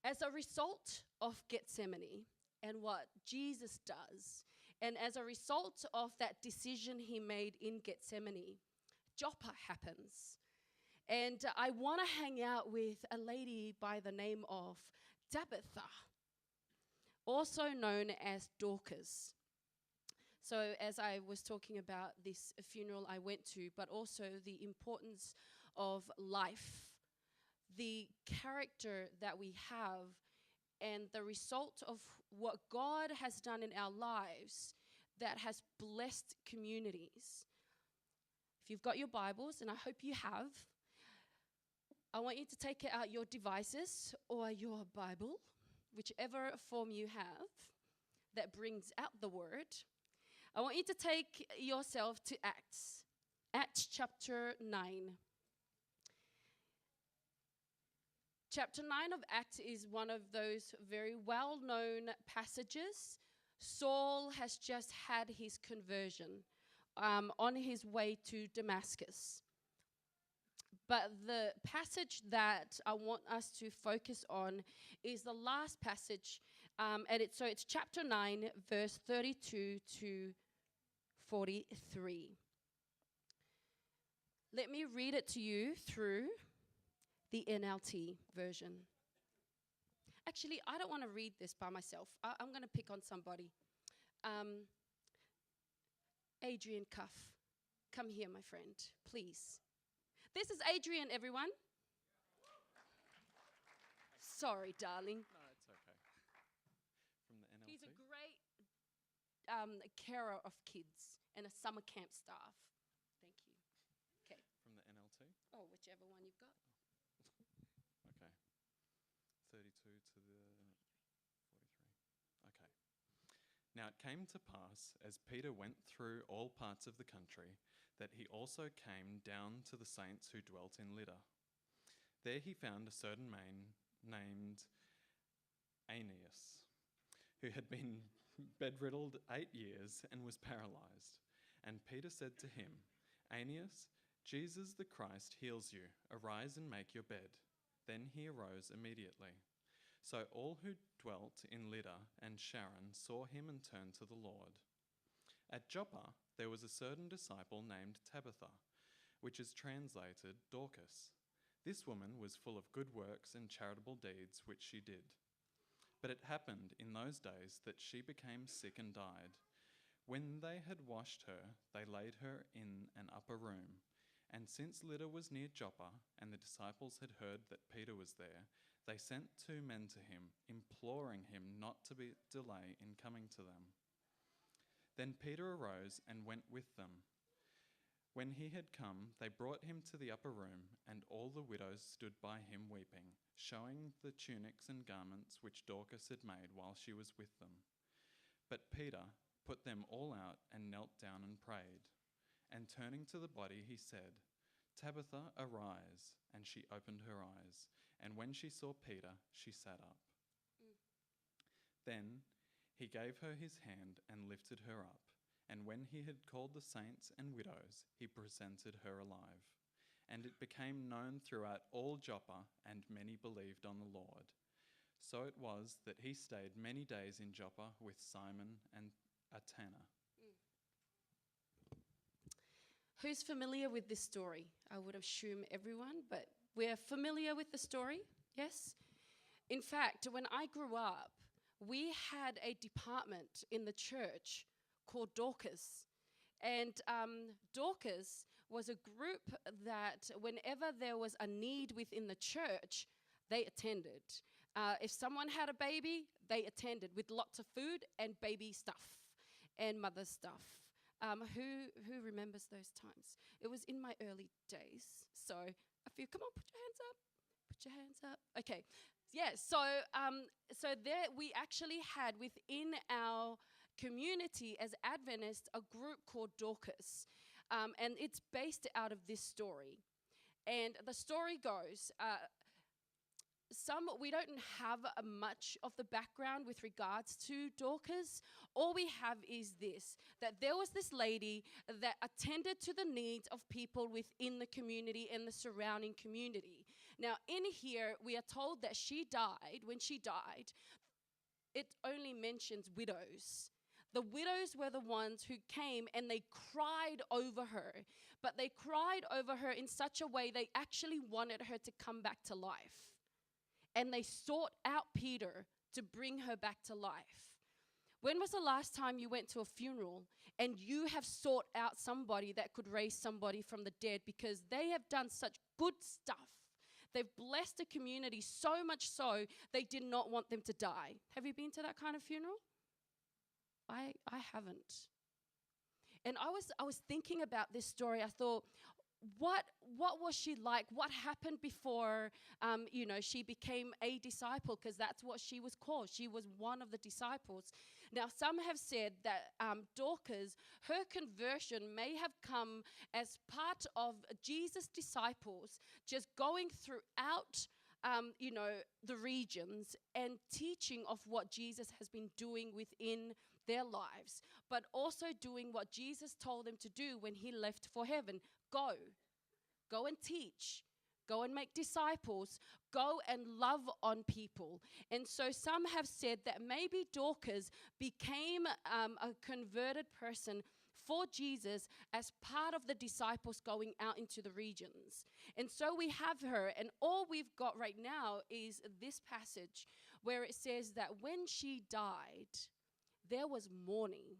As a result of Gethsemane and what Jesus does, and as a result of that decision he made in Gethsemane, Joppa happens. And I want to hang out with a lady by the name of Tabitha, also known as Dorcas. So as I was talking about this funeral I went to, but also the importance of life, the character that we have, and the result of what God has done in our lives that has blessed communities. If you've got your Bibles, and I hope you have, I want you to take out your devices or your Bible, whichever form you have that brings out the word. I want you to take yourself to Acts chapter 9. Chapter 9 of Acts is one of those very well-known passages. Saul has just had his conversion on his way to Damascus. But the passage that I want us to focus on is the last passage, and it's chapter 9, verse 32 to 43. Let me read it to you through the NLT version. Actually, I don't want to read this by myself. I'm going to pick on somebody. Adrian Cuff, come here, my friend, please. This is Adrian, everyone. Sorry, darling. No, it's okay. From the NLT? He's a great carer of kids and a summer camp staff. Thank you. Okay. From the NLT? Oh, whichever one you've got. Okay. 32 to the 43. Okay. Now it came to pass, as Peter went through all parts of the country, that he also came down to the saints who dwelt in Lydda. There he found a certain man named Aeneas, who had been bedriddled 8 years and was paralyzed. And Peter said to him, Aeneas, Jesus the Christ heals you. Arise and make your bed. Then he arose immediately. So all who dwelt in Lydda and Sharon saw him and turned to the Lord. At Joppa there was a certain disciple named Tabitha, which is translated Dorcas. This woman was full of good works and charitable deeds which she did. But it happened in those days that she became sick and died. When they had washed her, they laid her in an upper room. And since Lydda was near Joppa, and the disciples had heard that Peter was there, they sent 2 men to him, imploring him not to delay in coming to them. Then Peter arose and went with them. When he had come, they brought him to the upper room, and all the widows stood by him weeping, showing the tunics and garments which Dorcas had made while she was with them. But Peter put them all out and knelt down and prayed. And turning to the body, he said, Tabitha, arise. And she opened her eyes. And when she saw Peter, she sat up. Then he gave her his hand and lifted her up. And when he had called the saints and widows, he presented her alive. And it became known throughout all Joppa, and many believed on the Lord. So it was that he stayed many days in Joppa with Simon and a tanner. Who's familiar with this story? I would assume everyone, but we're familiar with the story, yes? In fact, when I grew up, we had a department in the church called Dorcas. And Dorcas was a group that whenever there was a need within the church, they attended. If someone had a baby, they attended with lots of food and baby stuff and mother stuff. Who remembers those times? It was in my early days. So a few, come on, put your hands up. Put your hands up. Okay. Yeah, so there we actually had within our community as Adventists a group called Dorcas. And it's based out of this story. And the story goes, we don't have much of the background with regards to Dorcas. All we have is this, that there was this lady that attended to the needs of people within the community and the surrounding community. Now, in here, we are told that she died. When she died, it only mentions widows. The widows were the ones who came and they cried over her. But they cried over her in such a way they actually wanted her to come back to life. And they sought out Peter to bring her back to life. When was the last time you went to a funeral and you have sought out somebody that could raise somebody from the dead because they have done such good stuff? They've blessed the community so much so they did not want them to die. Have you been to that kind of funeral? I haven't. And I was thinking about this story. I thought, what was she like? What happened before, she became a disciple? Because that's what she was called. She was one of the disciples. Now, some have said that Dorcas, her conversion may have come as part of Jesus' disciples just going throughout, the regions and teaching of what Jesus has been doing within their lives, but also doing what Jesus told them to do when he left for heaven. Go and teach. Go and make disciples. Go and love on people. And so some have said that maybe Dorcas became a converted person for Jesus as part of the disciples going out into the regions. And so we have her, and all we've got right now is this passage where it says that when she died, there was mourning.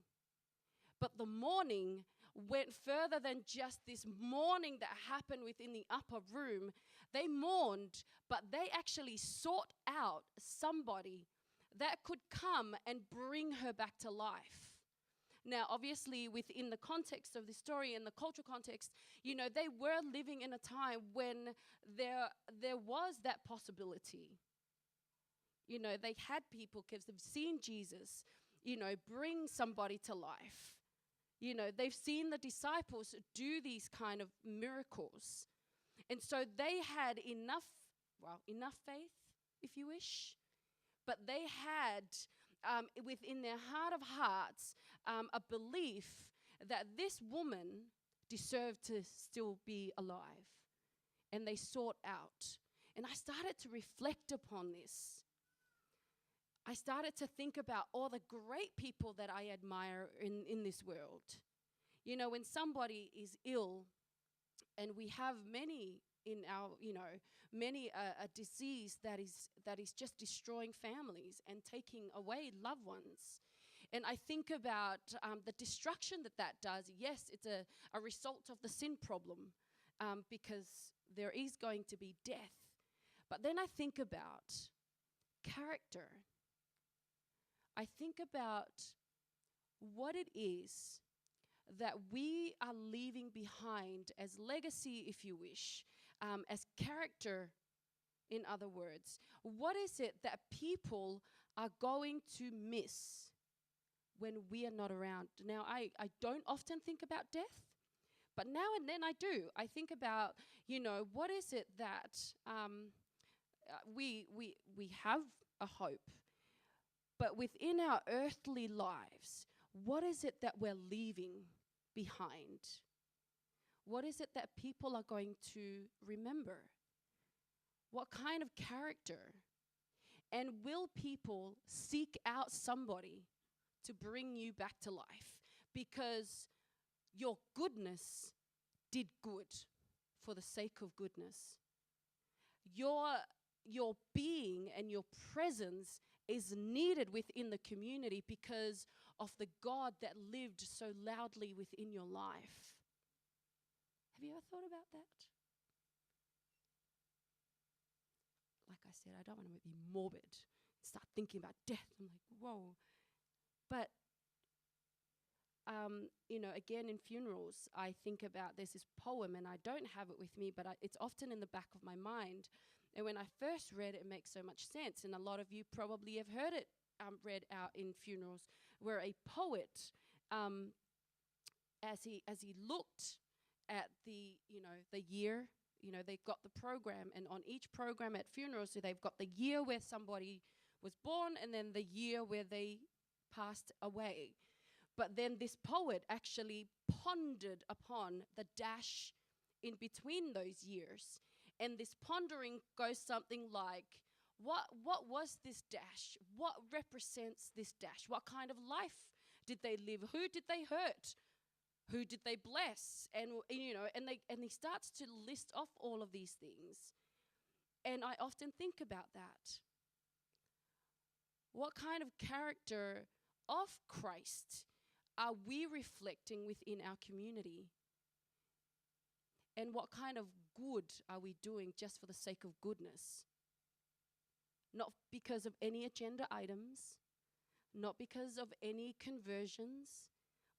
But the mourning went further than just this mourning that happened within the upper room. They mourned, but they actually sought out somebody that could come and bring her back to life. Now, obviously, within the context of the story and the cultural context, they were living in a time when there was that possibility. They had people, because they've seen Jesus, bring somebody to life. They've seen the disciples do these kind of miracles. And so they had enough faith, if you wish. But they had, within their heart of hearts, a belief that this woman deserved to still be alive. And they sought out. And I started to reflect upon this. I started to think about all the great people that I admire in this world. When somebody is ill, and we have many in our, many a disease that is just destroying families and taking away loved ones. And I think about the destruction that does. Yes, it's a result of the sin problem, because there is going to be death. But then I think about character. I think about what it is that we are leaving behind as legacy, if you wish, as character, in other words. What is it that people are going to miss when we are not around? Now, I don't often think about death, but now and then I do. I think about, what is it that we have a hope. But within our earthly lives, what is it that we're leaving behind? What is it that people are going to remember? What kind of character? And will people seek out somebody to bring you back to life? Because your goodness did good for the sake of goodness. Your being and your presence is needed within the community because of the God that lived so loudly within your life. Have you ever thought about that? Like I said, I don't want to be morbid, start thinking about death. I'm like, whoa. But, again, in funerals, I think about, there's this poem, and I don't have it with me, but it's often in the back of my mind. And when I first read it, it makes so much sense. And a lot of you probably have heard it read out in funerals, where a poet, as he looked at the year, they've got the program, and on each program at funerals, so they've got the year where somebody was born and then the year where they passed away. But then this poet actually pondered upon the dash in between those years. And this pondering goes something like, what was this dash? What represents this dash? What kind of life did they live? Who did they hurt? Who did they bless? And and he starts to list off all of these things. And I often think about that. What kind of character of Christ are we reflecting within our community? And what kind of good are we doing just for the sake of goodness? Not because of any agenda items, not because of any conversions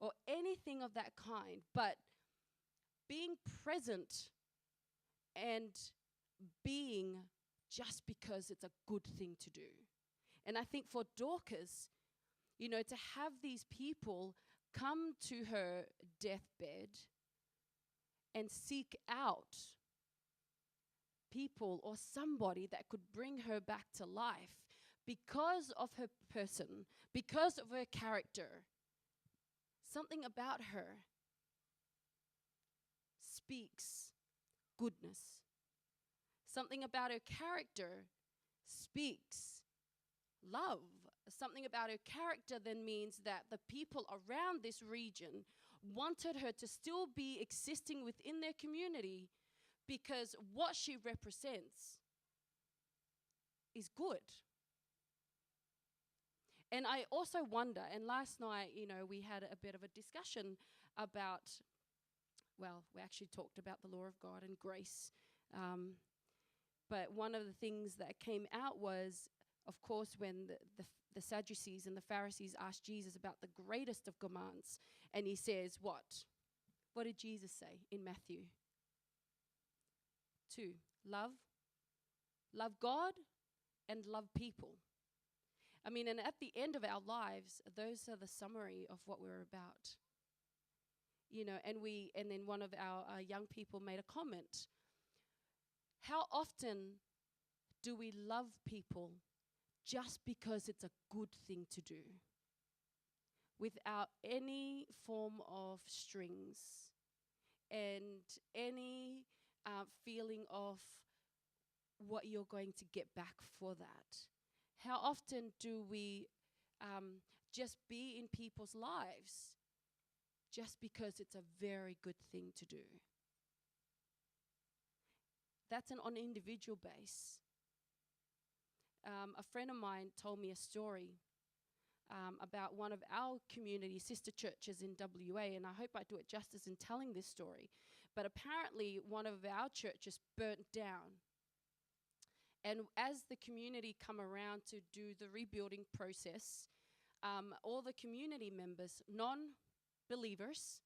or anything of that kind, but being present and being just because it's a good thing to do. And I think for Dorcas, to have these people come to her deathbed and seek out people or somebody that could bring her back to life because of her person, because of her character, something about her speaks goodness. Something about her character speaks love. Something about her character then means that the people around this region wanted her to still be existing within their community because what she represents is good. And I also wonder, and last night, we had a bit of a discussion about, we actually talked about the law of God and grace. But one of the things that came out was, of course, when the Sadducees and the Pharisees asked Jesus about the greatest of commands, and he says, what? What did Jesus say in Matthew 2? Love God and love people. I mean, and at the end of our lives, those are the summary of what we're about. And then one of our young people made a comment. How often do we love people just because it's a good thing to do, without any form of strings and any feeling of what you're going to get back for that? How often do we just be in people's lives just because it's a very good thing to do? That's on an individual base. A friend of mine told me a story about one of our community sister churches in WA, and I hope I do it justice in telling this story. But apparently one of our churches burnt down. And as the community come around to do the rebuilding process, all the community members, non-believers,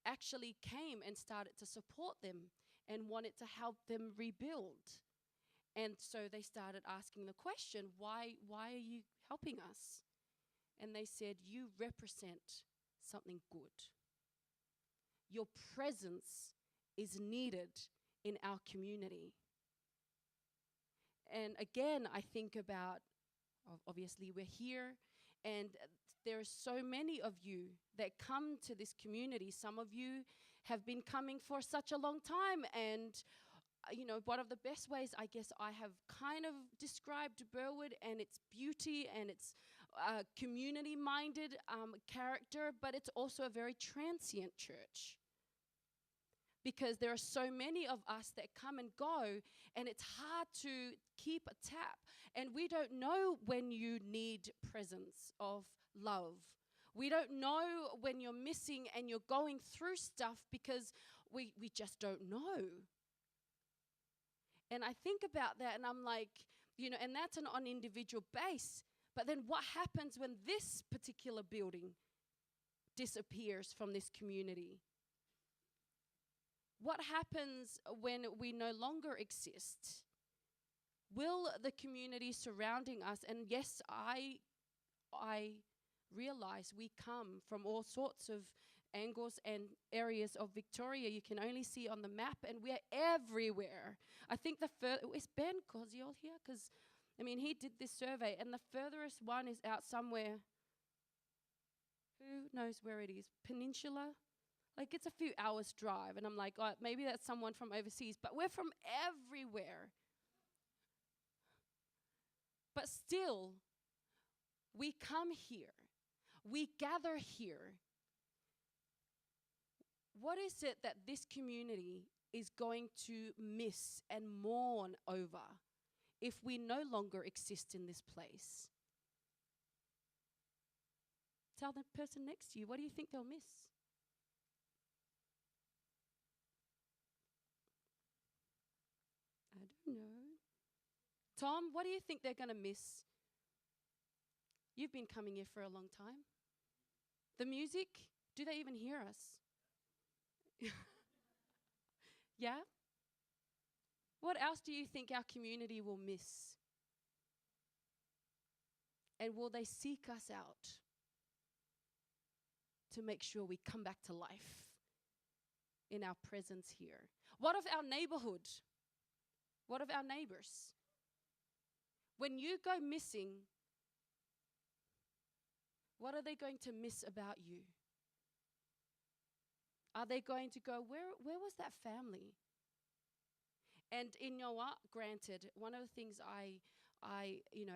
actually came and started to support them and wanted to help them rebuild. And so they started asking the question, why are you helping us? And they said, you represent something good. Your presence is needed in our community. And again, I think about, obviously we're here, and there are so many of you that come to this community. Some of you have been coming for such a long time, and one of the best ways I guess I have kind of described Burwood and its beauty and its community-minded character, but it's also a very transient church. Because there are so many of us that come and go, and it's hard to keep a tap. And we don't know when you need presence of love. We don't know when you're missing and you're going through stuff because we just don't know. And I think about that, and I'm like, and that's on an individual base. But then what happens when this particular building disappears from this community? What happens when we no longer exist? Will the community surrounding us, and yes, I realize we come from all sorts of angles and areas of Victoria. You can only see on the map, and we're everywhere. I think is Ben Koziol here? Because, he did this survey, and the furthest one is out somewhere. Who knows where it is? Peninsula? Like, it's a few hours drive, and I'm like, oh, maybe that's someone from overseas, but we're from everywhere. But still, we come here. We gather here. What is it that this community is going to miss and mourn over if we no longer exist in this place? Tell the person next to you, what do you think they'll miss? I don't know. Tom, what do you think they're going to miss? You've been coming here for a long time. The music, do they even hear us? Yeah? What else do you think our community will miss? And will they seek us out to make sure we come back to life in our presence here? What of our neighborhood? What of our neighbors? When you go missing, what are they going to miss about you? Are they going to go, where was that family? And in your what, granted, one of the things I,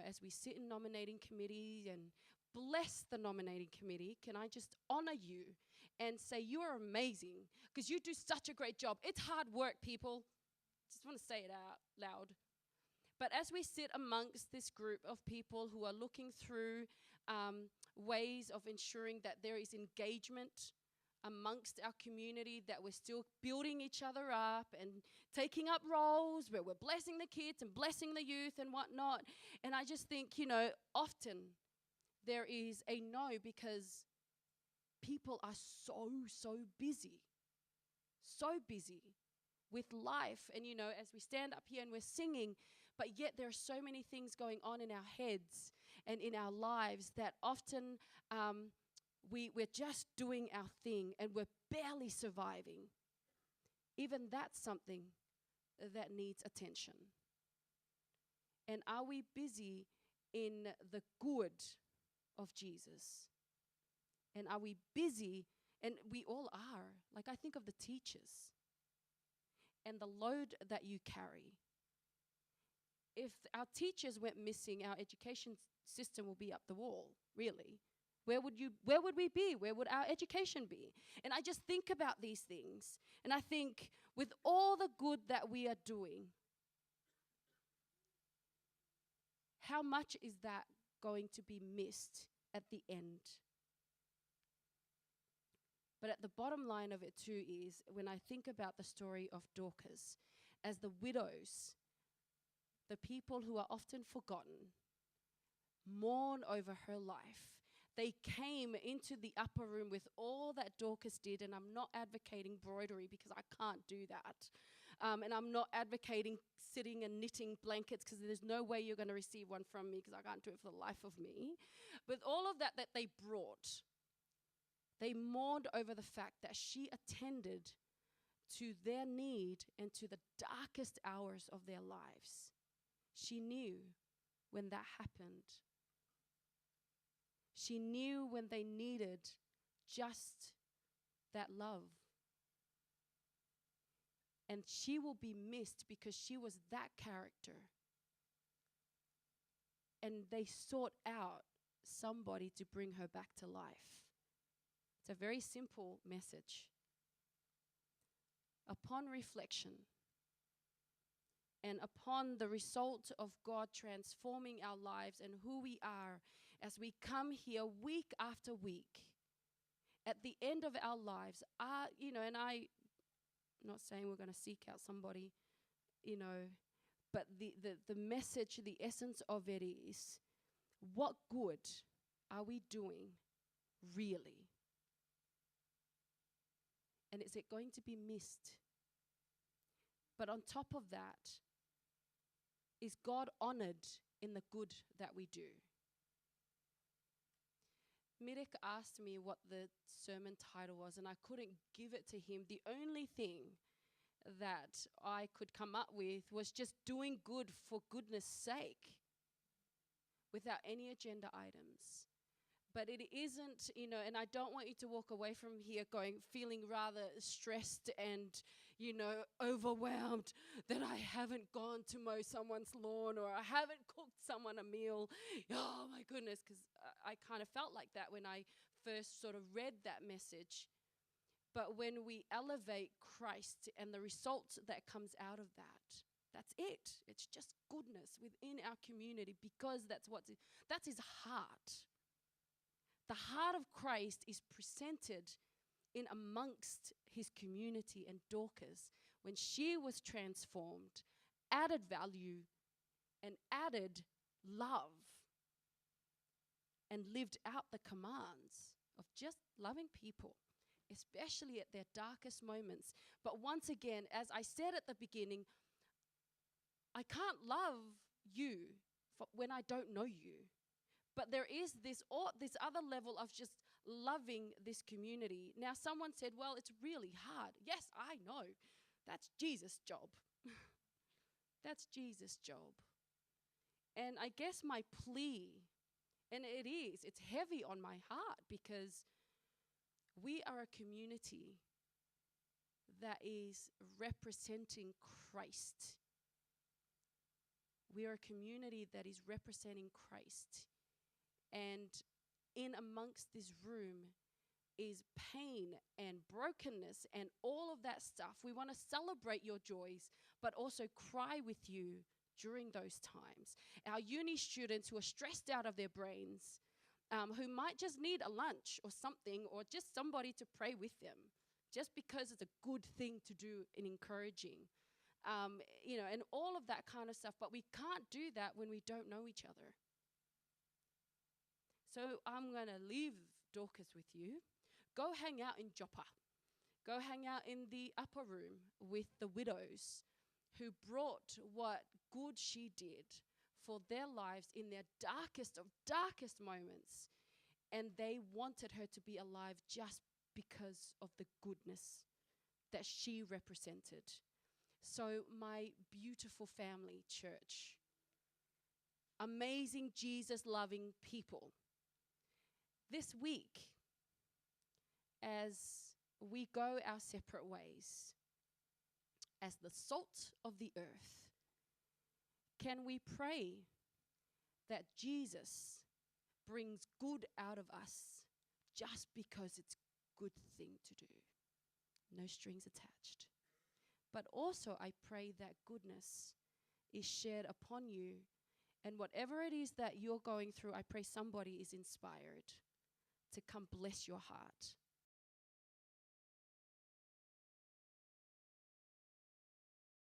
as we sit in nominating committees and bless the nominating committee, can I just honor you and say you are amazing because you do such a great job. It's hard work, people. Just want to say it out loud. But as we sit amongst this group of people who are looking through ways of ensuring that there is engagement amongst our community, that we're still building each other up and taking up roles where we're blessing the kids and blessing the youth and whatnot. And I just think, often there is a no because people are so busy with life. And, as we stand up here and we're singing, but yet there are so many things going on in our heads and in our lives that often we're just doing our thing and we're barely surviving. Even that's something that needs attention. And are we busy in the good of Jesus? And are we busy? And we all are. Like, I think of the teachers and the load that you carry. If our teachers went missing, our education system will be up the wall, really. Where would we be? Where would our education be? And I just think about these things. And I think with all the good that we are doing, how much is that going to be missed at the end? But at the bottom line of it too is, when I think about the story of Dorcas, as the widows, the people who are often forgotten, mourn over her life. They came into the upper room with all that Dorcas did, and I'm not advocating broidery because I can't do that. And I'm not advocating sitting and knitting blankets because there's no way you're going to receive one from me because I can't do it for the life of me. But all of that they brought, they mourned over the fact that she attended to their need and to the darkest hours of their lives. She knew when that happened. She knew when they needed just that love. And she will be missed because she was that character. And they sought out somebody to bring her back to life. It's a very simple message. Upon reflection and upon the result of God transforming our lives and who we are as we come here week after week, at the end of our lives, and I'm not saying we're going to seek out somebody, but the message, the essence of it is, what good are we doing really? And is it going to be missed? But on top of that, is God honored in the good that we do? Mirek asked me what the sermon title was, and I couldn't give it to him. The only thing that I could come up with was just doing good for goodness sake, without any agenda items. But it isn't, and I don't want you to walk away from here feeling rather stressed and, overwhelmed that I haven't gone to mow someone's lawn or I haven't cooked someone a meal. Oh my goodness, because I kind of felt like that when I first sort of read that message. But when we elevate Christ and the result that comes out of that's it. It's just goodness within our community, because that's his heart. The heart of Christ is presented in amongst his community, and Dorcas, when she was transformed, added value and added love and lived out the commands of just loving people, especially at their darkest moments. But once again, as I said at the beginning, I can't love you when I don't know you. But there is this other level of just loving this community. Now, someone said, well, it's really hard. Yes, I know. That's Jesus' job. That's Jesus' job. And I guess my plea, and it's heavy on my heart, because we are a community that is representing Christ. We are a community that is representing Christ. And in amongst this room is pain and brokenness and all of that stuff. We want to celebrate your joys, but also cry with you during those times. Our uni students who are stressed out of their brains, who might just need a lunch or something, or just somebody to pray with them, just because it's a good thing to do and encouraging, and all of that kind of stuff. But we can't do that when we don't know each other. So I'm going to leave Dorcas with you. Go hang out in Joppa. Go hang out in the upper room with the widows who brought what good she did for their lives in their darkest of darkest moments. And they wanted her to be alive just because of the goodness that she represented. So my beautiful family church, amazing Jesus-loving people, this week, as we go our separate ways, as the salt of the earth, can we pray that Jesus brings good out of us just because it's a good thing to do? No strings attached. But also I pray that goodness is shared upon you, and whatever it is that you're going through, I pray somebody is inspired to come bless your heart